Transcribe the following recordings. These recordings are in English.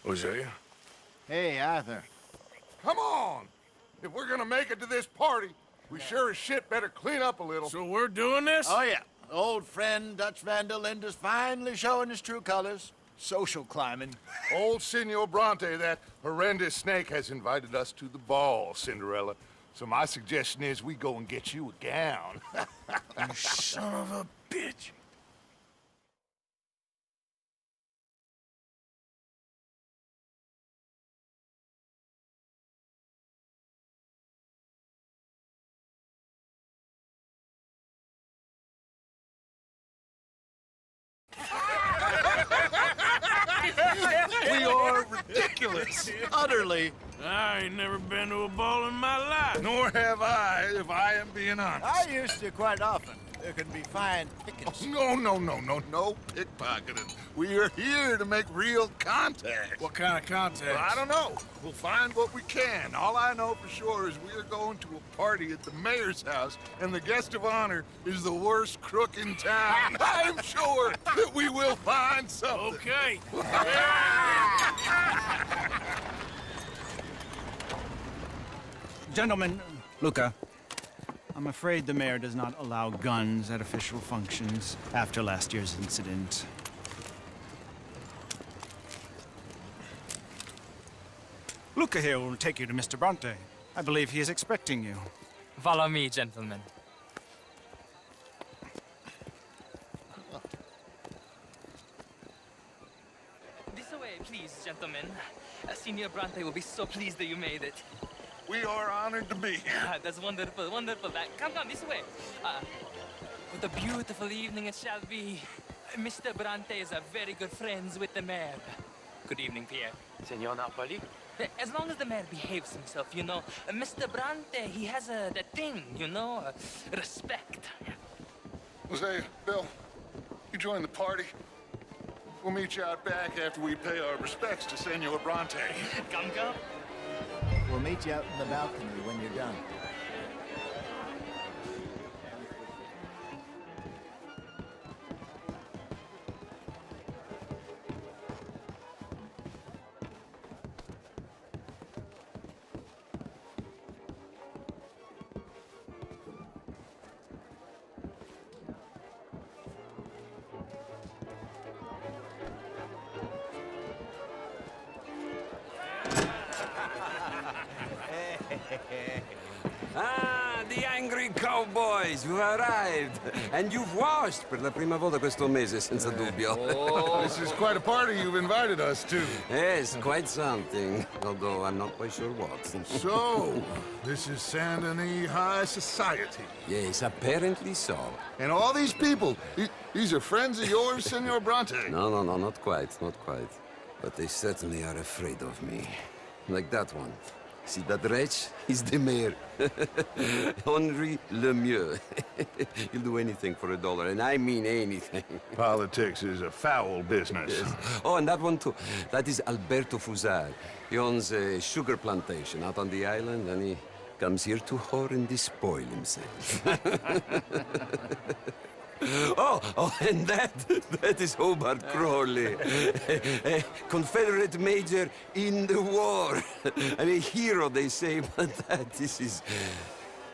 Hosea? Hey, Arthur. Come on! If we're gonna make it to this party, we sure as shit better clean up a little. So we're doing this? Oh, yeah. Old friend Dutch Van der Linde is finally showing his true colors. Social climbing. Old Senor Bronte, that horrendous snake, has invited us to the ball, Cinderella. So my suggestion is we go and get you a gown. You son of a bitch. We are ridiculous. Utterly. I ain't never been to a ball in my life. Nor have I, if I am being honest. I used to quite often. There can be fine pickings. No pickpocketing. We are here to make real contact. What kind of contact? Well, I don't know. We'll find what we can. All I know for sure is we are going to a party at the mayor's house, and the guest of honor is the worst crook in town. I'm sure that we will find something. Okay. Gentlemen, Luca, I'm afraid the mayor does not allow guns at official functions after last year's incident. Luca here will take you to Mr. Bronte. I believe he is expecting you. Follow me, gentlemen. This way, please, gentlemen. Senior Bronte will be so pleased that you made it. We are honored to be here. That's wonderful, wonderful. Come this way. What a beautiful evening it shall be. Mr. Bronte is a very good friends with the mayor. Good evening, Pierre. Senor Napoli? As long as the mayor behaves himself, you know. Mr. Bronte, he has that thing, you know, respect. Jose, Bill, you join the party. We'll meet you out back after we pay our respects to Senor Bronte. Come. We'll meet you out in the balcony when you're done. Ah, the angry cowboys, you've arrived. And you've washed per la prima volta questo mese, senza dubbio. This is quite a party you've invited us to. Yes, quite something. Although I'm not quite sure what. So, this is Saint Denis High Society. Yes, apparently so. And all these people, these are friends of yours, Senor Bronte? No, not quite, not quite. But they certainly are afraid of me. Like that one. See that wretch? He's the mayor. Henri Lemieux. He'll do anything for $1, and I mean anything. Politics is a foul business. Yes. Oh, and that one too. That is Alberto Fusar. He owns a sugar plantation out on the island, and he comes here to whore and despoil himself. Oh, and that is Hobart Crawley, a Confederate major in the war. I mean, hero, they say, but that is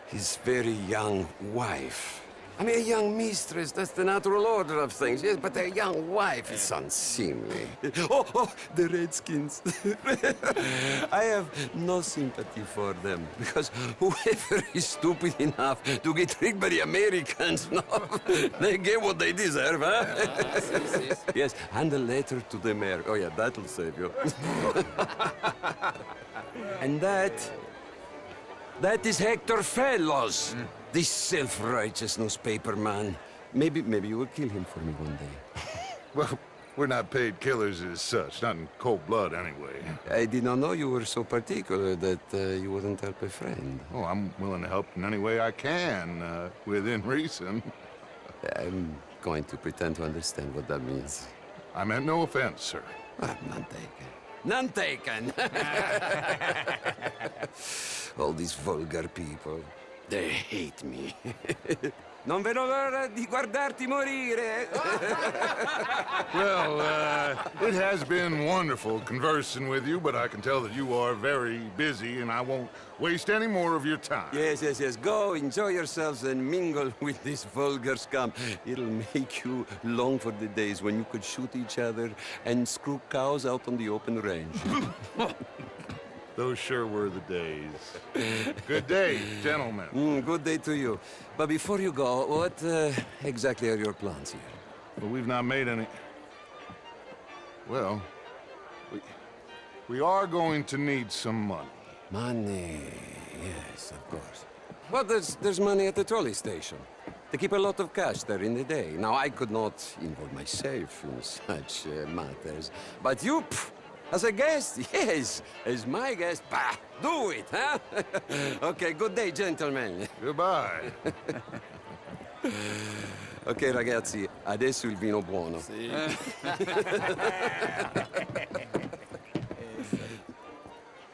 his very young wife. I mean, a young mistress, that's the natural order of things, yes, but a young wife is unseemly. Oh, the Redskins. I have no sympathy for them, because whoever is stupid enough to get tricked by the Americans, no, they get what they deserve, huh? Yes, and a letter to the mayor. Oh, yeah, that'll save you. And that is Hector Fellows. This self-righteous newspaper man. Maybe you will kill him for me one day. Well, we're not paid killers as such, not in cold blood anyway. I did not know you were so particular that you wouldn't help a friend. Oh, I'm willing to help in any way I can, within reason. I'm going to pretend to understand what that means. I meant no offense, sir. None taken. None taken! All these vulgar people. They hate me. Non vedo l'ora di guardarti morire. Well, it has been wonderful conversing with you, but I can tell that you are very busy, and I won't waste any more of your time. Yes. Go, enjoy yourselves, and mingle with this vulgar scum. It'll make you long for the days when you could shoot each other and screw cows out on the open range. Those sure were the days. Good day, gentlemen. Good day to you. But before you go, what exactly are your plans here? Well, we've not made any... Well, we are going to need some money. Money, yes, of course. Well, there's money at the trolley station. They keep a lot of cash there in the day. Now, I could not involve myself in such matters. But you, as a guest, yes, as my guest, bah, do it, huh? Okay, good day, gentlemen. Goodbye. Ok, ragazzi, adesso il vino buono.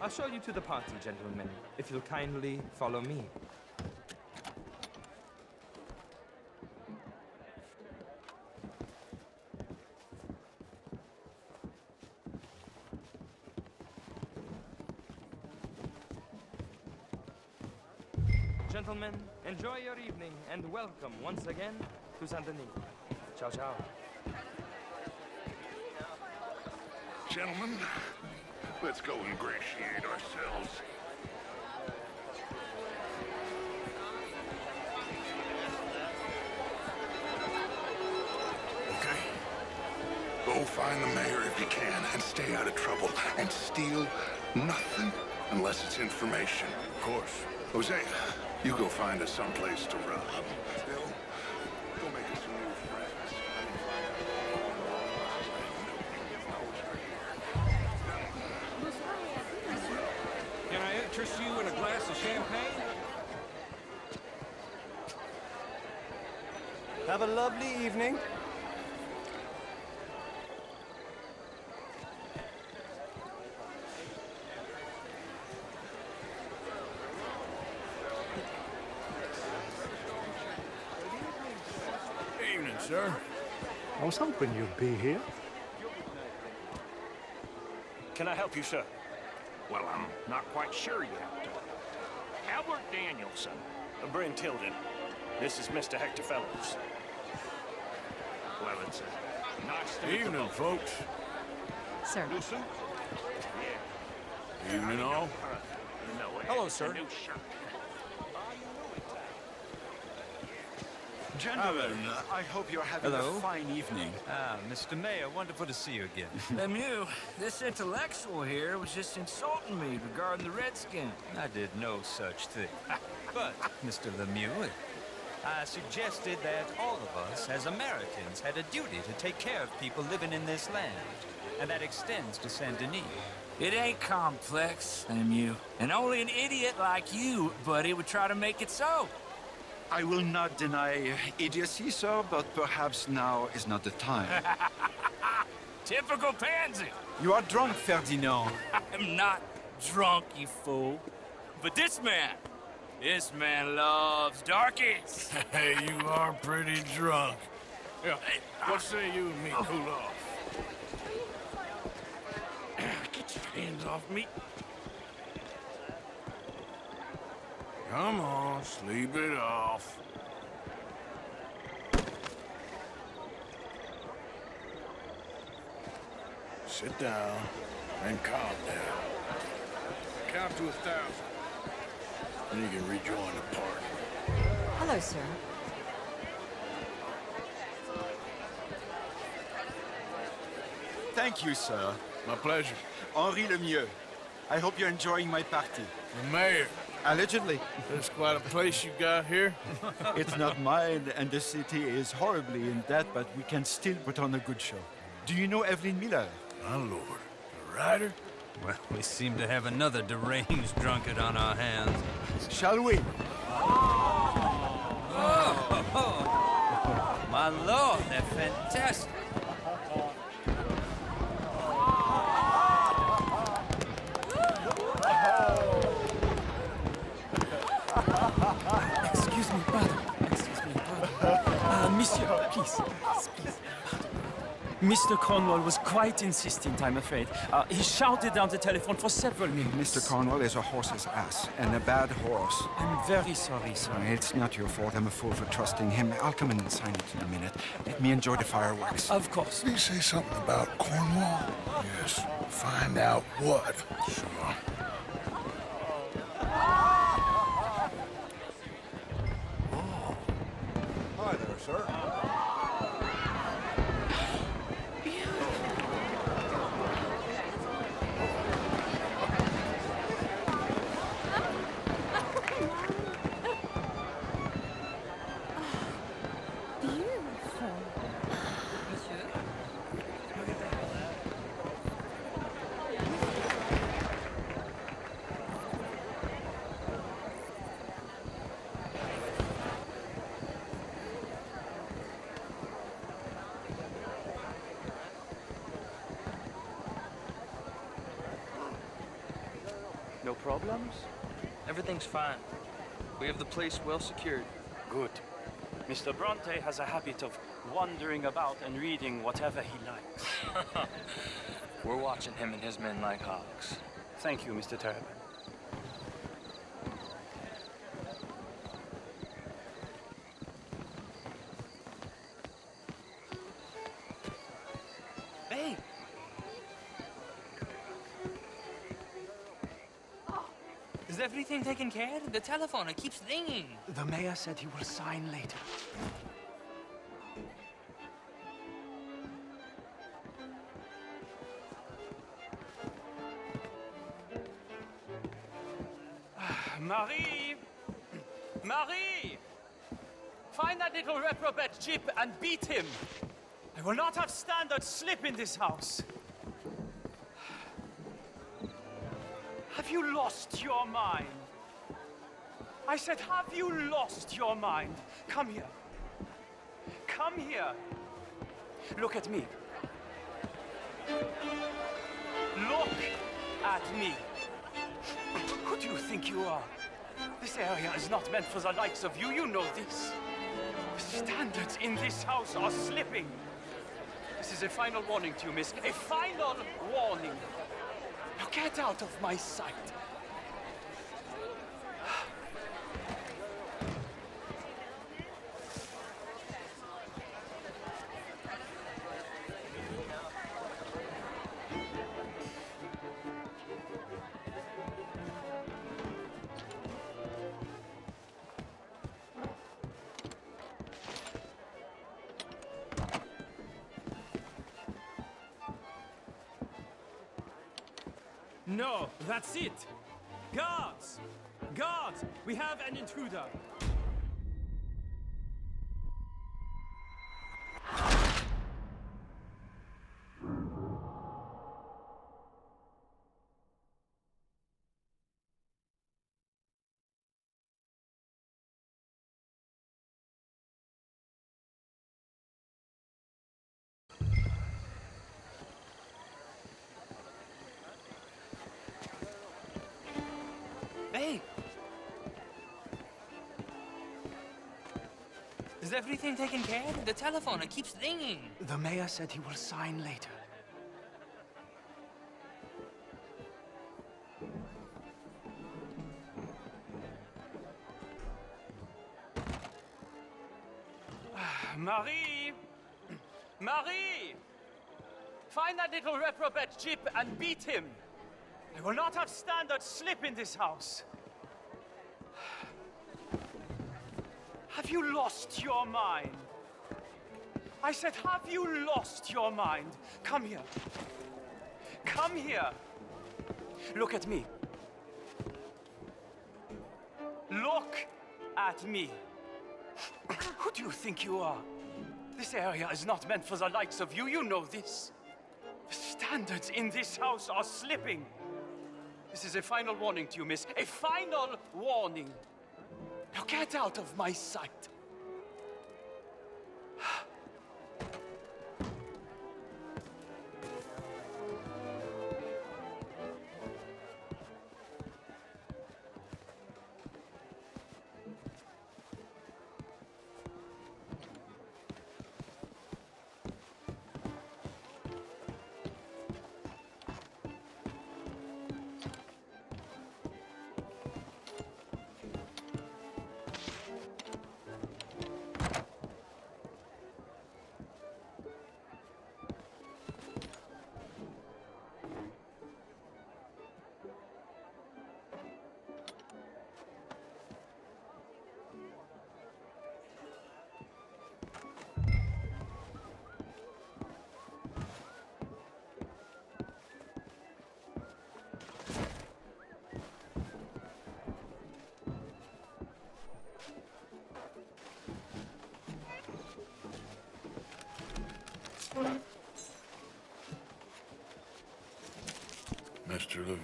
I'll show you to the party, gentlemen, if you'll kindly follow me. Gentlemen, enjoy your evening and welcome once again to Saint Denis. Ciao, ciao. Gentlemen, let's go ingratiate ourselves. Okay. Go find the mayor if you can and stay out of trouble. And steal nothing unless it's information. Of course. Jose, you go find us someplace to rob. Bill, go make us some new friends. Can I interest you in a glass of champagne? Have a lovely evening. Evening, sir. I was hoping you'd be here. Can I help you, sir? Well, I'm not quite sure yet. Albert Danielson. Bryn Tilden. This is Mr. Hector Fellows. Well, it's nice to meet you Evening, both. folks. Sir. Newsom? Yeah. Evening, all. No, Hello, it's sir. a new shirt. Gentlemen, I hope you're having Hello. a fine evening. Ah, Mr. Mayor, wonderful to see you again. Lemieux, this intellectual here was just insulting me regarding the Redskin. I did no such thing. But, Mr. Lemieux, I suggested that all of us, as Americans, had a duty to take care of people living in this land. And that extends to Saint Denis. It ain't complex, Lemieux. And only an idiot like you, buddy, would try to make it so. I will not deny idiocy, sir, but perhaps now is not the time. Typical pansy. You are drunk, Ferdinand. I'm not drunk, you fool. But this man loves darkies. Hey, you are pretty drunk. Yeah, what say you and me cool off? Get your hands off me. Come on, sleep it off. Sit down and calm down. Count to 1,000. Then you can rejoin the party. Hello, sir. Thank you, sir. My pleasure. Henri Lemieux. I hope you're enjoying my party. The mayor. Allegedly. That's quite a place you got here. It's not mine, and the city is horribly in debt, but we can still put on a good show. Do you know Evelyn Miller? My lord. The writer? Well, we seem to have another deranged drunkard on our hands. Shall we? My lord, they're fantastic. Excuse me, pardon. Excuse me, pardon. Monsieur, please. Please. Mr. Cornwall was quite insistent, I'm afraid. He shouted down the telephone for several minutes. Mr. Cornwall is a horse's ass, and a bad horse. I'm very sorry, sir. It's not your fault. I'm a fool for trusting him. I'll come in and sign it in a minute. Let me enjoy the fireworks. Of course. Did he say something about Cornwall? Yes. Find out what. Sure. Hi there, sir. No problems? Everything's fine. We have the place well secured. Good. Mr. Bronte has a habit of wandering about and reading whatever he likes. We're watching him and his men like hawks. Thank you, Mr. Turban. Hey! Is everything taken care of? The telephone, it keeps ringing. The mayor said he will sign later. Marie! Marie! Find that little reprobate Jip and beat him. I will not have standard slip in this house. Have you lost your mind? I said, have you lost your mind? Come here. Come here. Look at me. Look at me. Who do you think you are? This area is not meant for the likes of you. You know this. The standards in this house are slipping. This is a final warning to you, miss. A final warning. Now get out of my sight. No, that's it! Guards! Guards! We have an intruder! Hey! Is everything taken care of? The telephone, it keeps ringing. The mayor said he will sign later. Marie! Marie! Find that little reprobate Jip and beat him. I will not have standard slip in this house. Have you lost your mind? I said, have you lost your mind? Come here. Come here. Look at me. Look at me. Who do you think you are? This area is not meant for the likes of you. You know this. The standards in this house are slipping. This is a final warning to you, miss. A final warning. Now get out of my sight.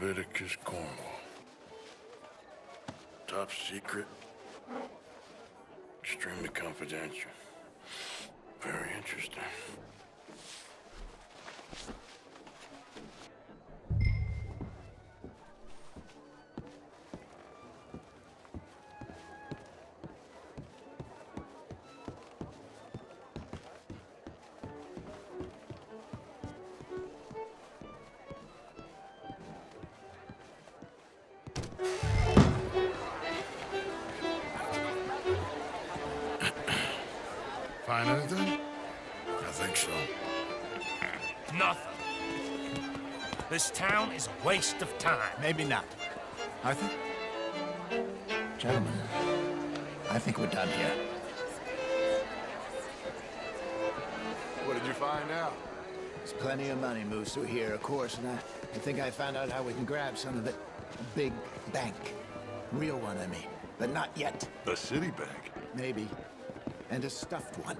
Leviticus Cornwall. Top secret. Extremely confidential. Very interesting. Find anything? I think so. Nothing. This town is a waste of time. Maybe not. Arthur? Gentlemen, I think we're done here. What did you find out? There's plenty of money moves through here, of course, and I think I found out how we can grab some of it. A big bank. Real one, I mean. But not yet. A city bank? Maybe. And a stuffed one.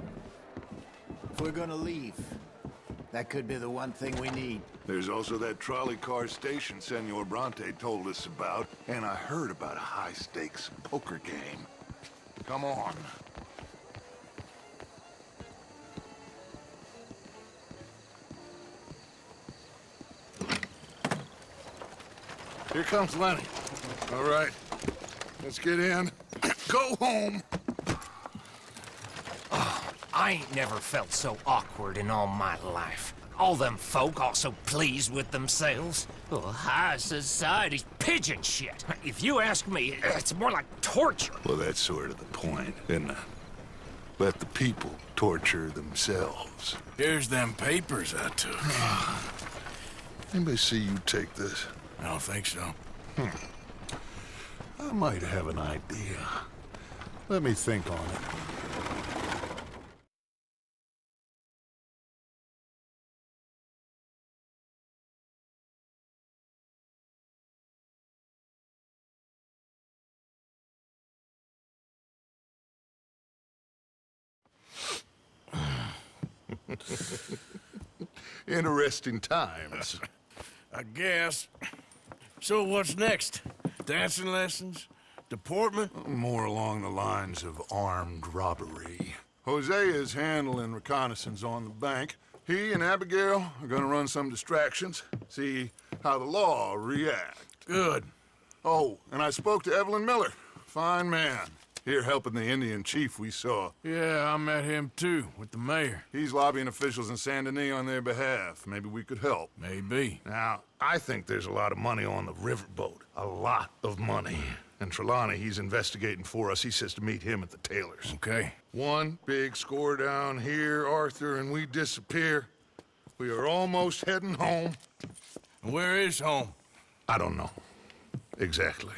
If we're gonna leave, that could be the one thing we need. There's also that trolley car station Senor Bronte told us about, and I heard about a high-stakes poker game. Come on. Here comes Lenny. All right, let's get in. Go home. I ain't never felt so awkward in all my life. All them folk all so pleased with themselves. Oh, high society's pigeon shit. If you ask me, it's more like torture. Well, that's sort of the point, isn't it? Let the people torture themselves. Here's them papers I took. Anybody see you take this? I don't think so. I might have an idea. Let me think on it. Interesting times. I guess. So what's next? Dancing lessons? Deportment? More along the lines of armed robbery. Jose is handling reconnaissance on the bank. He and Abigail are gonna run some distractions, see how the law react. Good. Oh, and I spoke to Evelyn Miller. Fine man. Here helping the Indian chief we saw. Yeah, I met him too, with the mayor. He's lobbying officials in Saint Denis on their behalf. Maybe we could help. Maybe. Now, I think there's a lot of money on the riverboat. A lot of money. And Trelawney, he's investigating for us. He says to meet him at the Taylor's. Okay. One big score down here, Arthur, and we disappear. We are almost heading home. And where is home? I don't know. Exactly.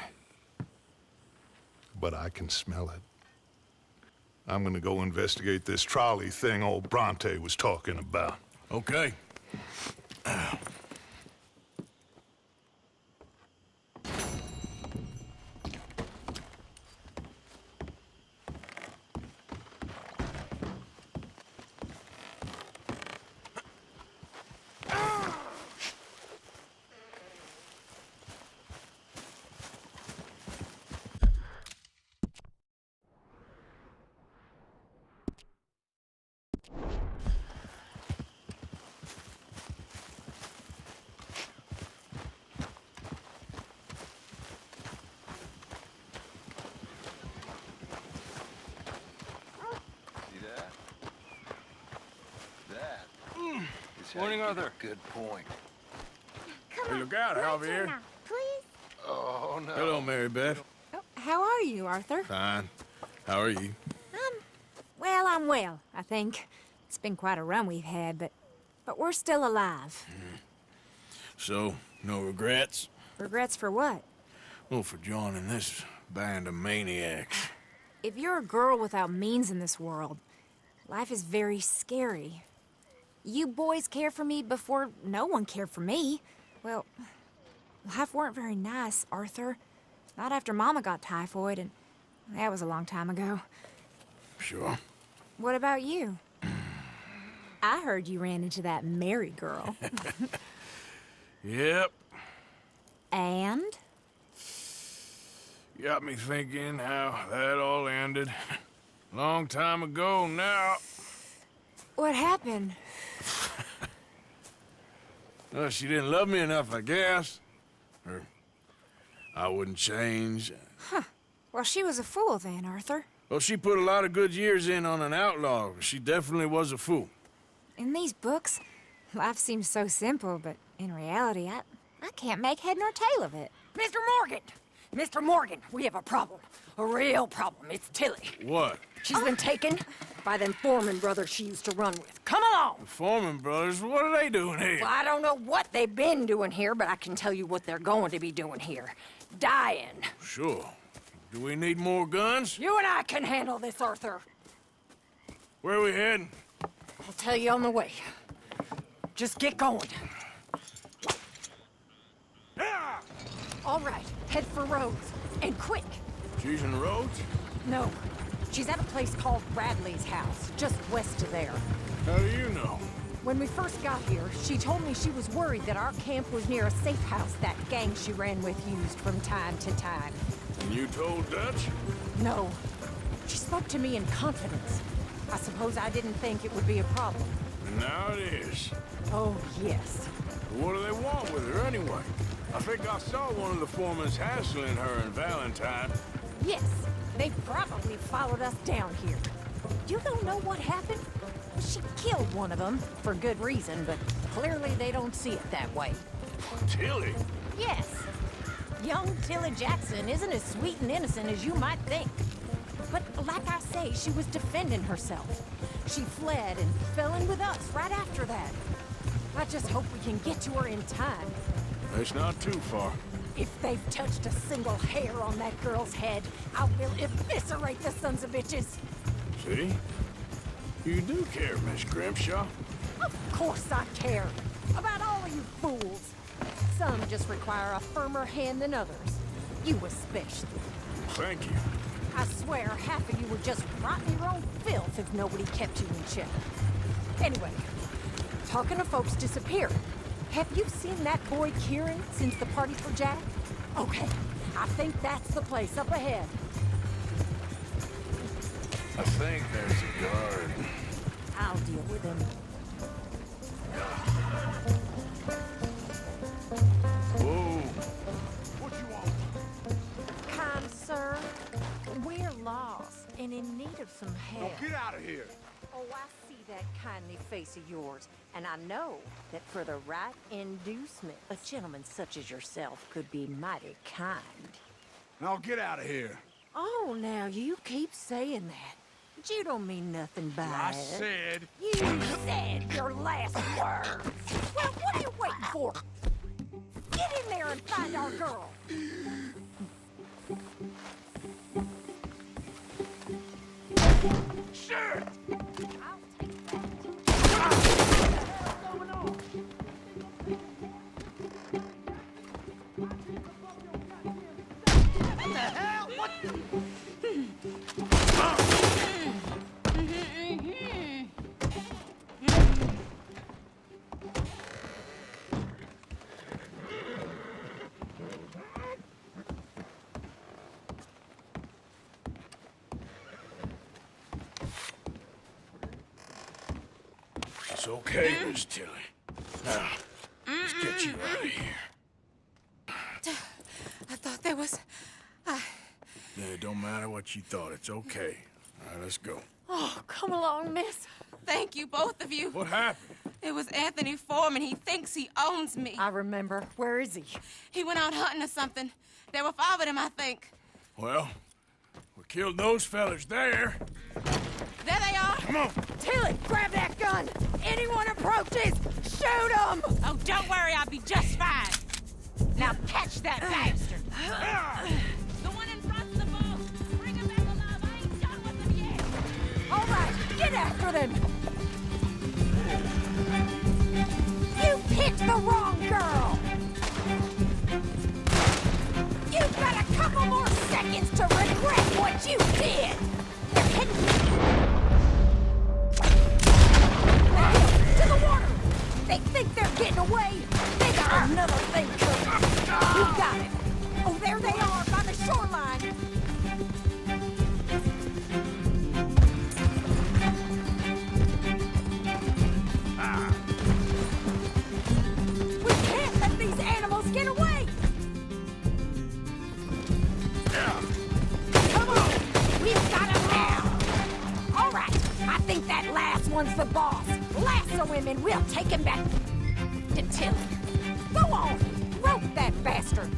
But I can smell it. I'm gonna go investigate this trolley thing old Bronte was talking about. Okay. Morning, Arthur. Good point. Come Hey, look out, Javier. now, please. Oh, no. Hello, Mary Beth. Oh, how are you, Arthur? Fine. How are you? Well, I'm well, I think. It's been quite a run we've had, but we're still alive. So, no regrets? Regrets for what? Well, for joining this band of maniacs. If you're a girl without means in this world, life is very scary. You boys cared for me before no one cared for me. Well, life weren't very nice, Arthur. Not after Mama got typhoid, and that was a long time ago. Sure. What about you? I heard you ran into that Mary girl. Yep. And? Got me thinking how that all ended. Long time ago now. What happened? Well, she didn't love me enough, I guess. Or I wouldn't change. Huh. Well, she was a fool then, Arthur. Well, she put a lot of good years in on an outlaw. She definitely was a fool. In these books, life seems so simple, but in reality, I can't make head nor tail of it. Mr. Morgan! Mr. Morgan, we have a problem. A real problem. It's Tilly. What? She's been taken by them Foreman brothers she used to run with. Come along! The Foreman brothers? What are they doing here? Well, I don't know what they've been doing here, but I can tell you what they're going to be doing here. Dying. Sure. Do we need more guns? You and I can handle this, Arthur. Where are we heading? I'll tell you on the way. Just get going. All right, head for Rhodes. And quick. She's in Rhodes? No. She's at a place called Radley's house, just west of there. How do you know? When we first got here, she told me she was worried that our camp was near a safe house that gang she ran with used from time to time. And you told Dutch? No. She spoke to me in confidence. I suppose I didn't think it would be a problem. And now it is. Oh, yes. What do they want with her anyway? I think I saw one of the foremans hassling her and Valentine. Yes. They probably followed us down here. You don't know what happened? She killed one of them, for good reason, but clearly they don't see it that way. Tilly? Yes. Young Tilly Jackson isn't as sweet and innocent as you might think. But like I say, she was defending herself. She fled and fell in with us right after that. I just hope we can get to her in time. It's not too far. If they've touched a single hair on that girl's head, I will eviscerate the sons of bitches. See? You do care, Miss Grimshaw. Of course I care. About all of you fools. Some just require a firmer hand than others. You especially. Thank you. I swear half of you would just rot in your own filth if nobody kept you in check. Anyway, talking of folks disappearing, have you seen that boy Kieran since the party for Jack? Okay, I think that's the place up ahead. I think there's a guard. I'll deal with him. Whoa. What you want? Kind sir, we're lost and in need of some help. Now get out of here. Oh, I see that kindly face of yours, and I know that for the right inducement, a gentleman such as yourself could be mighty kind. Now get out of here. Oh, now you keep saying that. But you don't mean nothing by I it. said... You said your last words. Well, what are you waiting for? Get in there and find our girl. Shit! I'll take that. What the hell? What? It's okay, Miss Tilly. Now, let's get you out of here. I thought there was... Yeah, it don't matter what you thought. It's okay. All right, let's go. Oh, come along, miss. Thank you, both of you. What happened? It was Anthony Foreman. He thinks he owns me. I remember. Where is he? He went out hunting or something. There were 5 of them, I think. Well, we killed those fellas there. There they are. Come on. Tilly, grab that gun. Anyone approaches, shoot them. Oh, don't worry. I'll be just fine. Now catch that bastard. The one in front of the boat. Bring him back alive. I ain't done with them yet. All right, get after them. You picked the wrong girl. You've got a couple more seconds to regret what you did. They're heading to the water. They think they're getting away. They got another thing coming. You got one's the boss. Lasso him and we'll take him back to Tilly. Go on, rope that bastard.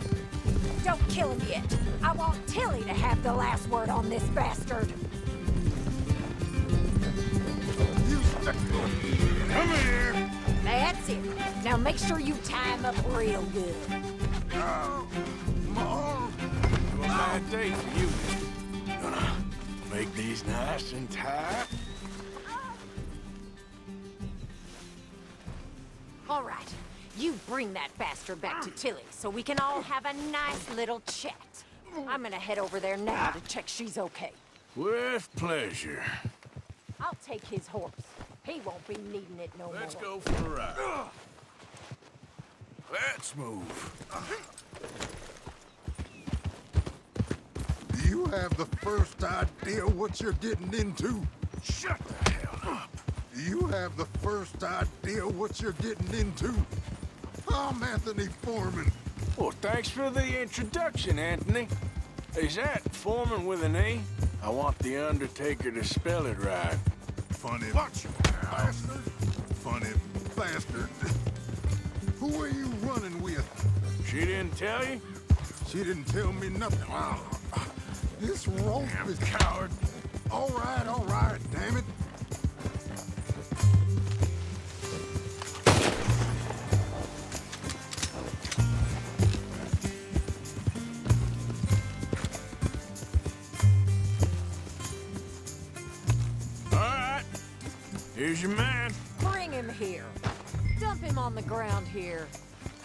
Don't kill him yet. I want Tilly to have the last word on this bastard. Come here! That's it. Now make sure you tie him up real good. Bad day for you. Gonna make these nice and tight. All right, you bring that bastard back to Tilly so we can all have a nice little chat. I'm gonna head over there now to check she's okay. With pleasure. I'll take his horse. He won't be needing it no more. Let's go for a ride. Let's move. Do you have the first idea what you're getting into? Shut the hell up. Do you have the first idea what you're getting into? I'm Anthony Foreman. Well, thanks for the introduction, Anthony. Is that Foreman with an E? I want the Undertaker to spell it right. Funny bastard. Funny bastard. Who are you running with? She didn't tell you? She didn't tell me nothing. This rope is coward. All right, damn it. Here's your man. Bring him here. Dump him on the ground here.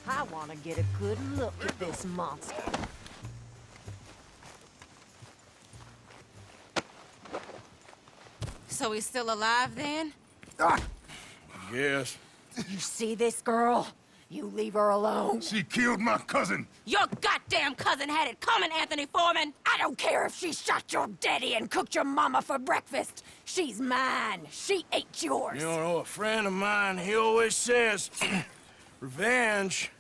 I want to get a good look at this monster. So he's still alive then? Yes. You see this girl? You leave her alone. She killed my cousin. Your goddamn cousin had it coming, Anthony Foreman! I don't care if she shot your daddy and cooked your mama for breakfast. She's mine. She ate yours. You know, a friend of mine, he always says, revenge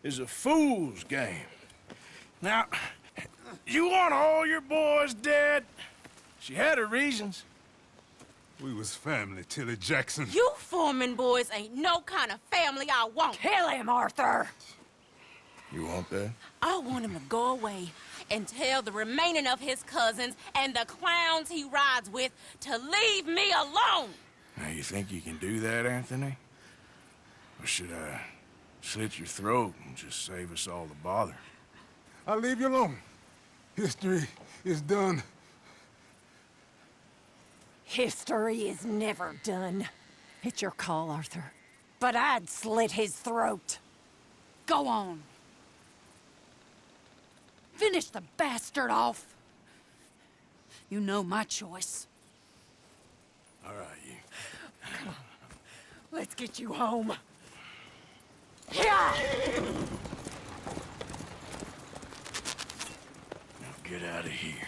is a fool's game. Now, you want all your boys dead? She had her reasons. We was family, Tilly Jackson. You Foreman boys ain't no kind of family I want. Kill him, Arthur! You want that? I want him to go away and tell the remaining of his cousins and the clowns he rides with to leave me alone. Now, you think you can do that, Anthony? Or should I slit your throat and just save us all the bother? I'll leave you alone. History is done. History is never done. It's your call, Arthur. But I'd slit his throat. Go on. Finish the bastard off. You know my choice. All right, you. Come on. Let's get you home. Yeah! Now get out of here.